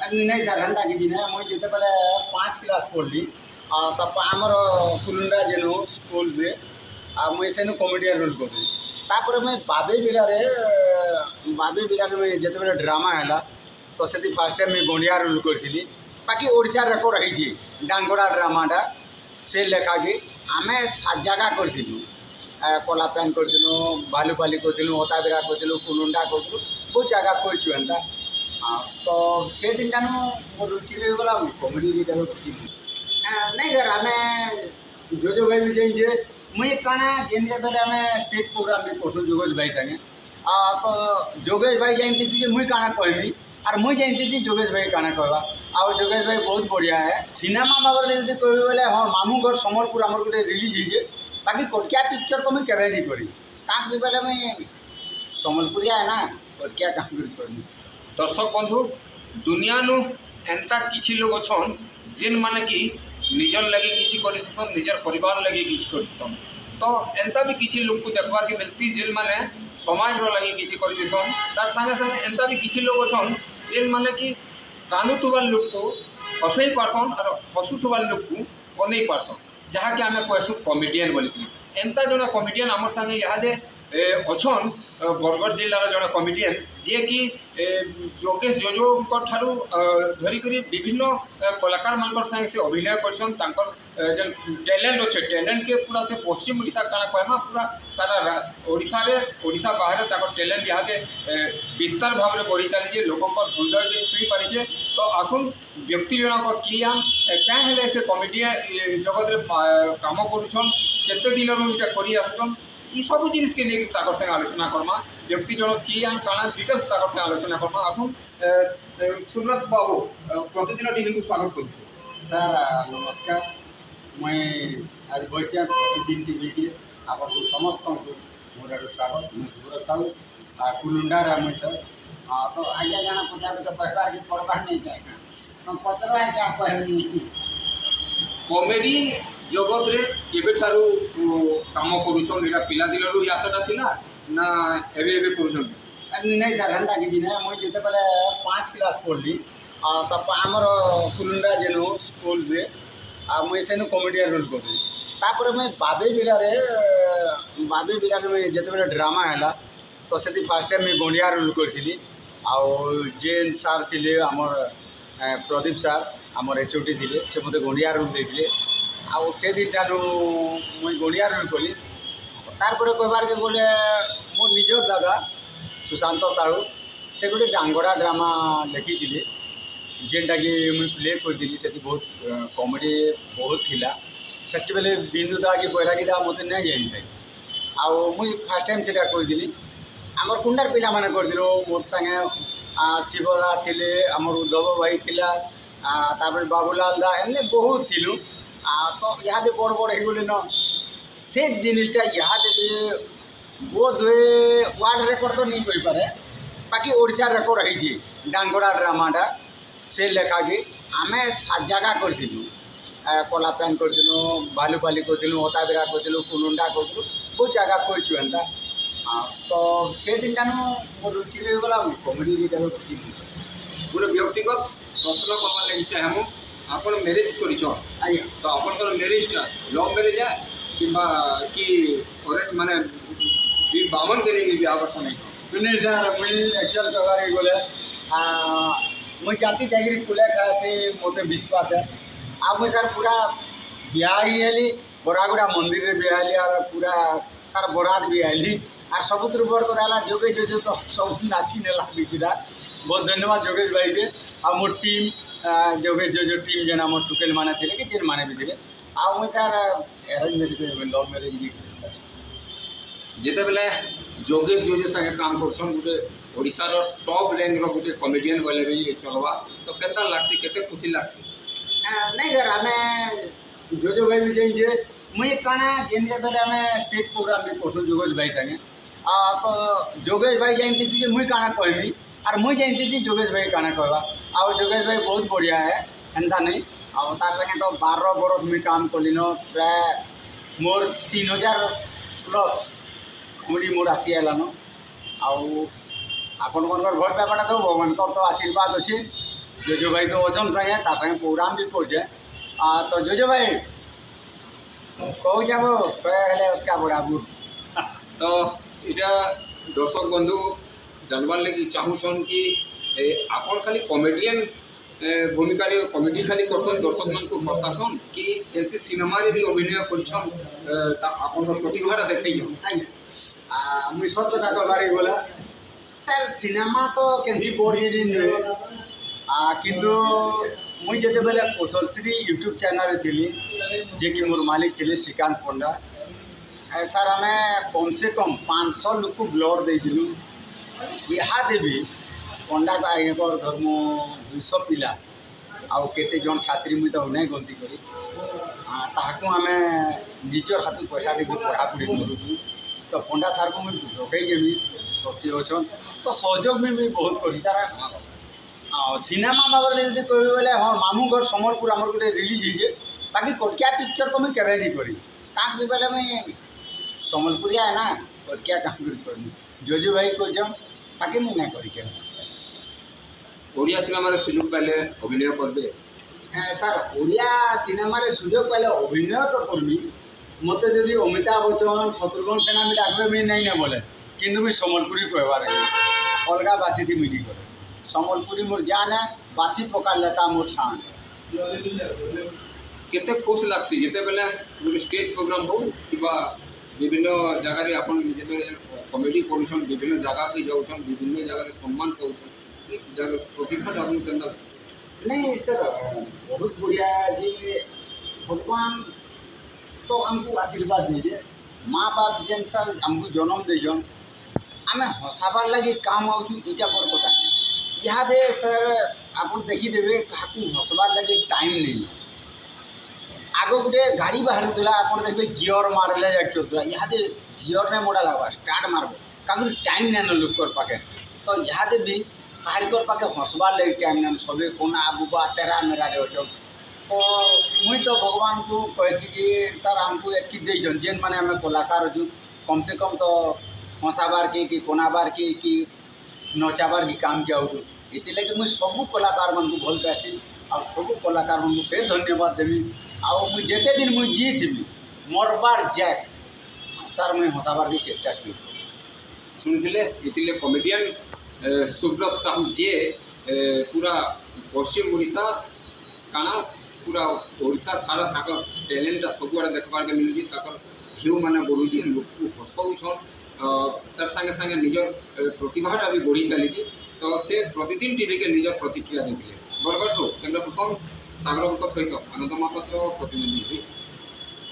नहीं सर हेन्ता कि ना मुझे जिते बेले 5 क्लास पढ़ली तब आमर कुलुंडा जेनु स्कूल रे मुझे सेनु कॉमेडियन रोल कर तापर मैं बाबे बिरारे में जिते बेले ड्रामा है तो से फास्ट टाइम मैं गंडिया रोल करी बाकी ओडिशा रेकर्ड होती डांगोड़ा ड्रामाटा से लेखा कि आम 7 जगह करूँ कला पैन करूँ भालुपाली करूँ होता बिरा करूँ कुलुंडा करूँ बहुत जगह करूँ एंता तो से दिन टानु मो रुचि रही गला कॉमेडी रुचि नहीं सर आम जो भाई भी जाइए मुई काना जेन बेले आम स्टेज प्रोग्राम भी करसु जोगेश भाई संगे तो जोगेश भाई जानती थी मुई काना कहमी और मुई जानती थी जोगेश भाई काना कहवा आ जोगेश भाई बहुत बढ़िया है सिनेमा बाबद जो कह बोले हाँ मामू घर समलपुर आमर गोटे रिलीज होइए बाकी कोटकिया पिक्चर तो मुझे केवे नहीं करी काम बेले मुई समलपुरिया है ना कोटकिया काम करनी दर्शक बंधु दुनिया नु एंता किसी लोग अछन जेन माने कि निजर लगे किसी करथन निजर परिवार लगे किसी करथन तो एंता भी किसी लोग को देखबार के मिलसी जेन माने समाज रो लगे किसी करथन तार संगे संगे एंता भी किसी लोग अछन जेन माने कि कानुतुबार लोग को हसई पारसन और हसुतुबार लोग को बनै पारसन जहाँ के आमे कहसु कॉमेडियन बोली एंता जणा कॉमेडियन आमर संगे इहादे अछन बरगढ़ जिलार जड़े कॉमेडियन जी कि जोगेश जोजो ठारू धरिक विभिन्न कलाकार मान संगे से अभिनय करसन जेन टैलेंट अच्छे टैलेंट के पूरा से पश्चिम ओडिशा काना कहमा पूरा सारा ओडिशा बाहर तक टैलेंट इहादे विस्तार भाव में बढ़ी चली लोक हृदय के छुई पारिछे तो आसुन व्यक्ति जनक किया क्या हेले से कॉमेडिया जगत काम करुछन केते दिन इटा करी आसुछन ये सब जिनिस के लिए संगे आलोचना करमा व्यक्ति जनक कि काना डिटेल्स संगे आलोचना करमा आसुन सुब्रत बाबू प्रतिदिन टीवी को स्वागत करुँ सर नमस्कार मैं आज बच्चा प्रतिदिन टीवी के आप समस्त मोर स्वागत मैं सुब्रत साहू कुलुंडा राम सर तो आज्ञा जाना पचार तो कहबार के पड़बार नहीं चाहिए पचर क्या कहनी कॉमेडी जगत रे केबे ठारू काम करूछन एटा पिला दिनरू आशाटा थिला ना एबे एबे करूछन नहीं सर हेन्ता कि ना मुझे जिते बेले 5 क्लास पढ़ली तब आमर कुलुंडा जेनु स्कूल रे मुझे सेनु कॉमेडियन रोल करी तापर मैं बाबे बिरारे में जिते बेले ड्रामा है तो से फास्ट टाइम मैं गंडिया रोल करी जेन सार थे आमर प्रदीप सार आमर एचओटी थे से मत गंडिया रोल देते आउ से दिन टानु मुझे गंडिया रोल कली तारपर कहबार के गले मो निजर दादा सुशांत साहू से गोटे डांगोड़ा ड्रामा लिखी थी जेनटा कि मुझे प्ले करी से बहुत कॉमेडी बहुत थिला से बेले बिंदु दा कि बैरागी दा मत नहीं जानी आउ मुझे फास्ट टाइम से करी आमर कुंडार पिला माने करदिलो मोर संगे शिवदा थिले आमर उद्धव भाई थिला तापर बाबूलाल दा एमने बहुत थिलु तो इहादे बड़ बड़ होगले न से जिनिसटा इहादे बोध हुए वर्ल्ड रेकर्ड तो नहीं कही पारे बाकी ओडिशा रेकर्ड होती डांगोड़ा ड्रामाटा से लेखा कि आम 7 जगह करूँ कला पैन करूँ भालुपाली करूँ होता बिरा करूँ कुलुंडा करूँ बहुत जगह करूँ एंता तो से दिन टानु मो रुचि रही गला कॉमेडी रुचि गोटे व्यक्तिगत प्रश्न करवा लगी चाहे आप मैरेज कर तो आप मैरेजटा लव मैरेज है कि माने बामन के लिए आवर्तन नहीं सर मुझे एक्चुअल कहबार गले मुझे जाती चाकरी कुले से मत विश्वास है आ मुझे सर पूरा बिहाली बरागुड़ा मंदिर में बिहाली और पूरा सार बरात बिहाली और सबुत बड़ कथा जोगेश जो तो सब नाची नेला बीचरा बहुत धन्यवाद जोगेश भाई के आ मोर टीम जोगेश जो टीम जेना मोर टुकेल माने थे कि जेन माने भी थे आ मुझे sir arrange marriage love marriage भी सर जिते बेले जोगेश जोजो संगे काम करसन गोटे ओडिशार टॉप रैंक रो गोटे कॉमेडियन बोले भी चलवा तो केतना लागसी केते खुशी लागसी नहीं सर आम जो भाई भी जाइए मुझे काना जेन बेले आम स्टेज प्रोग्राम भी करसु जोगेश भाई संगे तो जोगेश भाई जानती थी मुझे काना कहमी और मुझे जानती थी जोगेश भाई काना कहवा आ जोगेश भाई बहुत बढ़िया है एंता नहीं तार संगे तो 12 बरस मुझे काम कली न प्राय मोर 3000 प्लस कॉमेडी मोर आसी आलान आउ आपण घर पेपाटा तो भगवान तो आशीर्वाद अच्छे जोजो भाई तो अछन संगे तार संगे प्रोग्राम भी करछे तो जोजो भाई कहू जाबो पहले का बड़ाबू तो इटा दर्शक बंधु जानवार लगी चाहूछन कि आपन खाली कॉमेडियन भूमिका कॉमेडी खाली करछन दर्शक मान को हसासन कि एनसी सिनेमा रे भी अभिनय करछन आपन प्रतिभा देखै मुई सत कथा कहबारी बोला सर सिनेमा तो केनसी पढ़ी नुहे किंतु मुई जेते बेले कौशलश्री यूट्यूब चैनल थी जे कि मोर मालिक थे श्रीकांत पंडा सर आम कम से कम 500 लोक को ब्लड देलु इहादे भी पंडा का आगे धर्म 200 पिला आउ केते जन छात्री मुई तो नहीं गंती करी ताकू आम निजर हाथ पैसा देकर पढ़ापढ़ी करूँ तो पंडा सार को मुझे रखे जेमी तो सी अच्छन तो सहयोग में भी बहुत कर तार सिनेमा बाबद जब कह बोले हाँ मामू घर समलपुर आमर गोटे रिलीज होजे बाकी कटकिया पिक्चर तो मुझे केवे नहीं करी काक भी बोले मुझे समलपुरिया है ना कटकिया काम कर जोजो भाई कहन बाकी मुझे नहीं करी ओडिया सिनेमा रे सुयोग पाइले अभिनय करबे सर ओडिया सिनेमा रे सुयोग पाइले अभिनय तो करमी मत जदि अमिताभ बच्चन शत्रुघ्न सेना भी डाकबे भी नहीं बोले किंतु मुझे समलपुरी कहबार अलगा बासी थी मिली करे समलपुरी मोर जान है बासी पका लेता मोर शान केते खुश लागसी जेते बेले गोटे स्टेज प्रोग्राम हो किबा विभिन्न जगह रे आपन जेते कॉमेडी करूछन विभिन्न जगह के जाउछन विभिन्न जगह रे सम्मान पाउछन एक जगह प्रतिभा आपन केंदा नहीं सर बहुत बढ़िया जी भगवान तो हमको आशीर्वाद दीजिए माँ बाप जेन सर हमको जन्म देजन आम हसाबार लगे काम आउछु इटा बड़ कथा इहादे सर आप देखीदेवे क्या हसबार लगे टाइम नहीं आग गोटे गाड़ी बाहर आप देखिए गियर मारे चलता इहादे गियर नहीं मोड़ा लगवा स्टार्ट मारब क्या टाइम नहीं लोक पाखे तो इहादे भी कारिकर पाखे हसबार लगे टाइम नहीं सबे कोना बुबा तेरा मेरा रे अच्छन तो मुई तो भगवान को कहसी कि सर हमको एक देन जेन मैंने आम कलाकार अच्छु कम से कम तो हंसाबार की कि कोनाबार की कि नचाबार की काम किया हो इतने मुझे सब कलाकार मन को भल पासी और सब कलाकार मन को फिर धन्यवाद देवी आउ मुझे जिते दिन मुझे जी थी मरबार जैक सर मुझे हंसाबार की चेष्टा शुणुले इतिले कॉमेडियन सुब्रत साहू जे पूरा पश्चिम ओडिशा काना पूरा ओडिशा सारा ताकर टैलेंट सब आड़े देखबार के मिलुची ताकर भ्यू माने बढ़ुची लोक को हसौछन तार संगे संगे निजर प्रतिभाटा भी बढ़ी चली तो से प्रतिदिन टीवी के निजर प्रतिक्रिया देते बरगढ़ कैमरा पर्सन सागर सहित आनंद महापात्र प्रतिनिधि।